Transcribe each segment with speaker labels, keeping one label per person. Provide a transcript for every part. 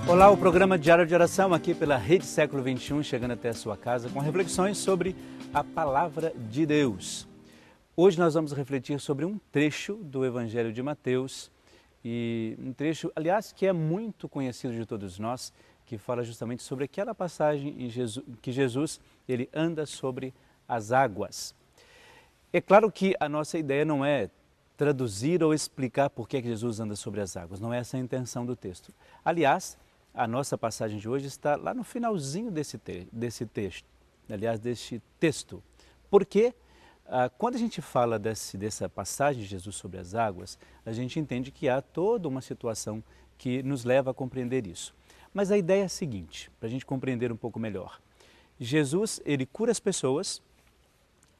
Speaker 1: Olá, o programa Diário de Oração aqui pela Rede Século XXI, chegando até a sua casa com reflexões sobre a Palavra de Deus. Hoje nós vamos refletir sobre um trecho do Evangelho de Mateus, e um trecho, aliás, que é muito conhecido de todos nós, que fala justamente sobre aquela passagem em que Jesus ele anda sobre as águas. É claro que a nossa ideia não é traduzir ou explicar por que Jesus anda sobre as águas, não é essa a intenção do texto. Aliás, a nossa passagem de hoje está lá no finalzinho desse texto. Porque quando a gente fala dessa passagem de Jesus sobre as águas, a gente entende que há toda uma situação que nos leva a compreender isso. Mas a ideia é a seguinte, para a gente compreender um pouco melhor. Jesus, ele cura as pessoas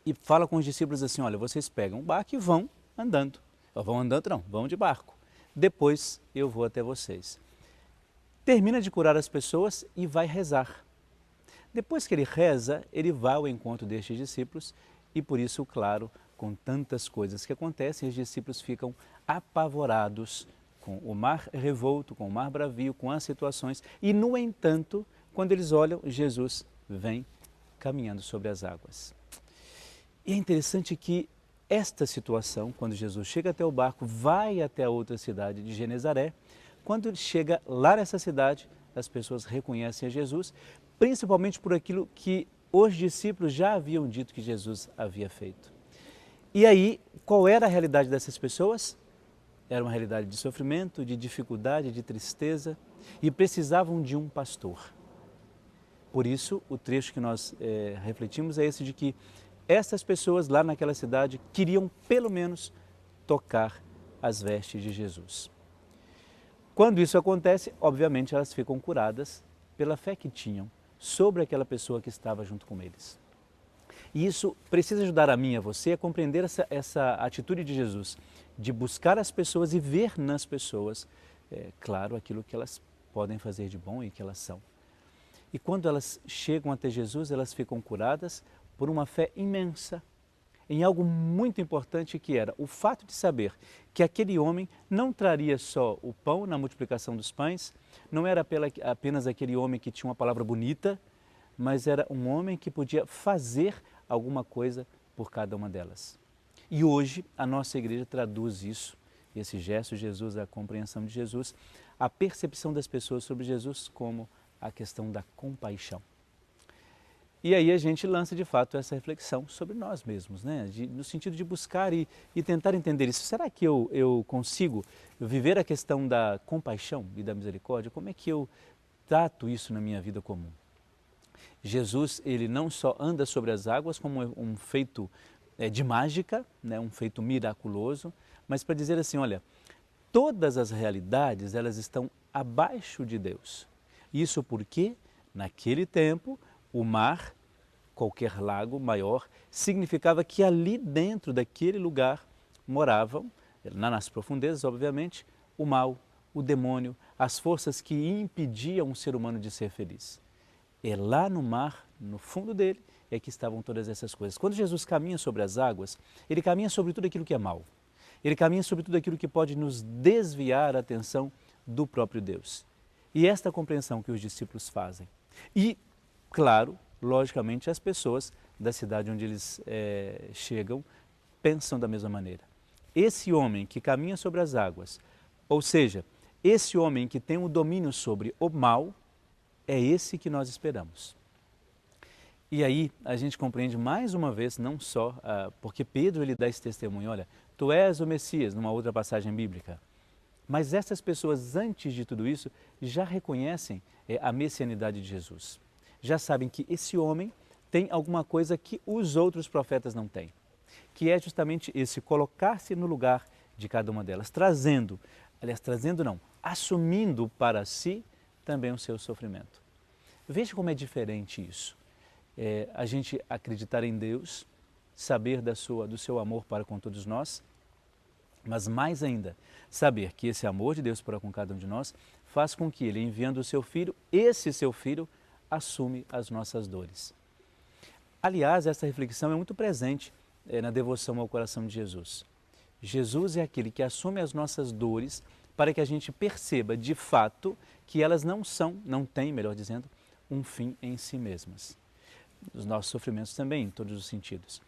Speaker 1: e fala com os discípulos assim, olha, vocês pegam um barco e vão andando. Vão de barco. Depois eu vou até vocês. Termina de curar as pessoas e vai rezar. Depois que ele reza, ele vai ao encontro destes discípulos e por isso, claro, com tantas coisas que acontecem, os discípulos ficam apavorados com o mar revolto, com o mar bravio, com as situações. E, no entanto, quando eles olham, Jesus vem caminhando sobre as águas. E é interessante que esta situação, quando Jesus chega até o barco, vai até a outra cidade de Genezaré, quando ele chega lá nessa cidade, as pessoas reconhecem a Jesus, principalmente por aquilo que os discípulos já haviam dito que Jesus havia feito. E aí, qual era a realidade dessas pessoas? Era uma realidade de sofrimento, de dificuldade, de tristeza e precisavam de um pastor. Por isso, o trecho que nós refletimos é esse de que essas pessoas lá naquela cidade queriam pelo menos tocar as vestes de Jesus. Quando isso acontece, obviamente elas ficam curadas pela fé que tinham sobre aquela pessoa que estava junto com eles. E isso precisa ajudar a mim e a você a compreender essa atitude de Jesus, de buscar as pessoas e ver nas pessoas, claro, aquilo que elas podem fazer de bom e que elas são. E quando elas chegam até Jesus, elas ficam curadas por uma fé imensa em algo muito importante que era o fato de saber que aquele homem não traria só o pão na multiplicação dos pães, não era apenas aquele homem que tinha uma palavra bonita, mas era um homem que podia fazer alguma coisa por cada uma delas. E hoje a nossa igreja traduz isso, esse gesto de Jesus, a compreensão de Jesus, a percepção das pessoas sobre Jesus como a questão da compaixão. E aí a gente lança de fato essa reflexão sobre nós mesmos, né? No sentido de buscar e tentar entender isso. Será que eu consigo viver a questão da compaixão e da misericórdia? Como é que eu trato isso na minha vida comum? Jesus, ele não só anda sobre as águas como um feito de mágica, né? Um feito miraculoso, mas para dizer assim, olha, todas as realidades elas estão abaixo de Deus. Isso porque naquele tempo o mar, qualquer lago maior, significava que ali dentro daquele lugar moravam, nas profundezas, obviamente, o mal, o demônio, as forças que impediam o ser humano de ser feliz. É lá no mar, no fundo dele, é que estavam todas essas coisas. Quando Jesus caminha sobre as águas, ele caminha sobre tudo aquilo que é mal. Ele caminha sobre tudo aquilo que pode nos desviar a atenção do próprio Deus. E esta compreensão que os discípulos fazem. E, claro, logicamente, as pessoas da cidade onde eles chegam pensam da mesma maneira. Esse homem que caminha sobre as águas, ou seja, esse homem que tem o domínio sobre o mal, é esse que nós esperamos. E aí a gente compreende mais uma vez, não só porque Pedro ele dá esse testemunho, olha, tu és o Messias, numa outra passagem bíblica. Mas essas pessoas, antes de tudo isso, já reconhecem a messianidade de Jesus. Já sabem que esse homem tem alguma coisa que os outros profetas não têm, que é justamente esse colocar-se no lugar de cada uma delas, assumindo para si também o seu sofrimento. Veja como é diferente isso. A gente acreditar em Deus, saber do seu amor para com todos nós, mas mais ainda, saber que esse amor de Deus para com cada um de nós faz com que Ele, enviando o seu Filho, esse seu Filho assume as nossas dores. Aliás, essa reflexão é muito presente na devoção ao coração de Jesus. Jesus é aquele que assume as nossas dores para que a gente perceba de fato que elas não têm, melhor dizendo, um fim em si mesmas. Os nossos sofrimentos também, em todos os sentidos.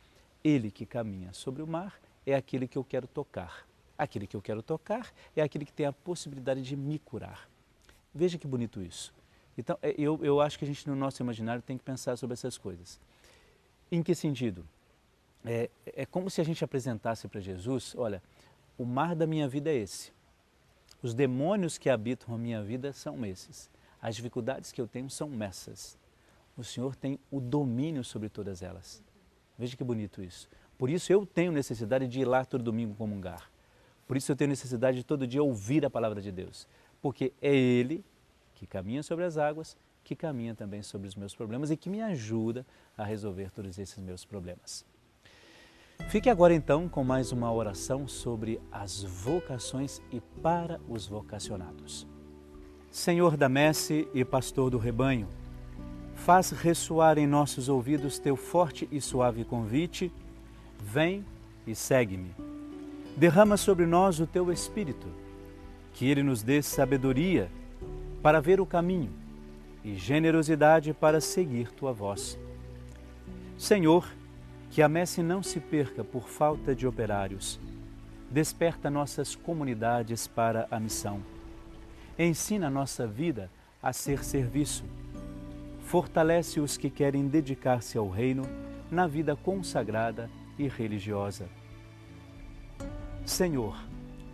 Speaker 1: Ele que caminha sobre o mar é aquele que eu quero tocar. Aquele que eu quero tocar é aquele que tem a possibilidade de me curar. Veja que bonito isso. Então, eu acho que a gente, no nosso imaginário, tem que pensar sobre essas coisas. Em que sentido? É como se a gente apresentasse para Jesus, olha, o mar da minha vida é esse. Os demônios que habitam a minha vida são esses. As dificuldades que eu tenho são essas. O Senhor tem o domínio sobre todas elas. Veja que bonito isso. Por isso eu tenho necessidade de ir lá todo domingo comungar. Por isso eu tenho necessidade de todo dia ouvir a palavra de Deus. Porque é Ele que caminha sobre as águas, que caminha também sobre os meus problemas e que me ajuda a resolver todos esses meus problemas. Fique agora então com mais uma oração sobre as vocações e para os vocacionados. Senhor da messe e pastor do rebanho, faz ressoar em nossos ouvidos teu forte e suave convite, vem e segue-me. Derrama sobre nós o teu Espírito, que ele nos dê sabedoria para ver o caminho e generosidade para seguir tua voz. Senhor, que a messe não se perca por falta de operários. Desperta nossas comunidades para a missão. Ensina a nossa vida a ser serviço. Fortalece os que querem dedicar-se ao reino na vida consagrada e religiosa. Senhor,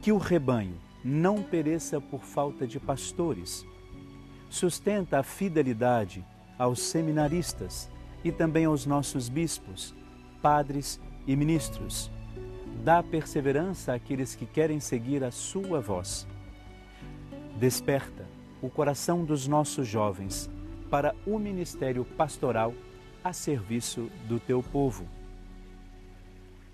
Speaker 1: que o rebanho não pereça por falta de pastores. Sustenta a fidelidade aos seminaristas e também aos nossos bispos, padres e ministros. Dá perseverança àqueles que querem seguir a sua voz. Desperta o coração dos nossos jovens para o ministério pastoral a serviço do teu povo.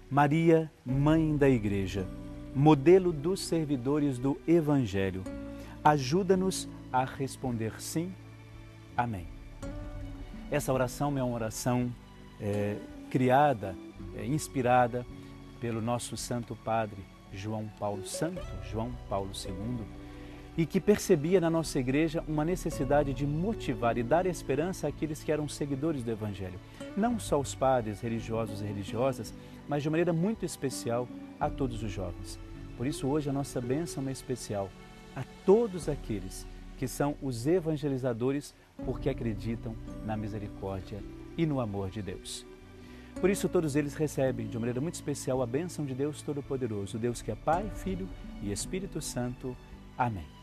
Speaker 1: Maria, Mãe da Igreja, modelo dos servidores do Evangelho, ajuda-nos a responder sim. Amém. Essa oração é uma oração criada, inspirada pelo nosso Santo Padre João Paulo II, e que percebia na nossa igreja uma necessidade de motivar e dar esperança àqueles que eram seguidores do Evangelho. Não só os padres religiosos e religiosas, mas de maneira muito especial a todos os jovens. Por isso hoje a nossa bênção é especial a todos aqueles que são os evangelizadores porque acreditam na misericórdia e no amor de Deus. Por isso todos eles recebem de maneira muito especial a bênção de Deus Todo-Poderoso, Deus que é Pai, Filho e Espírito Santo. Amém.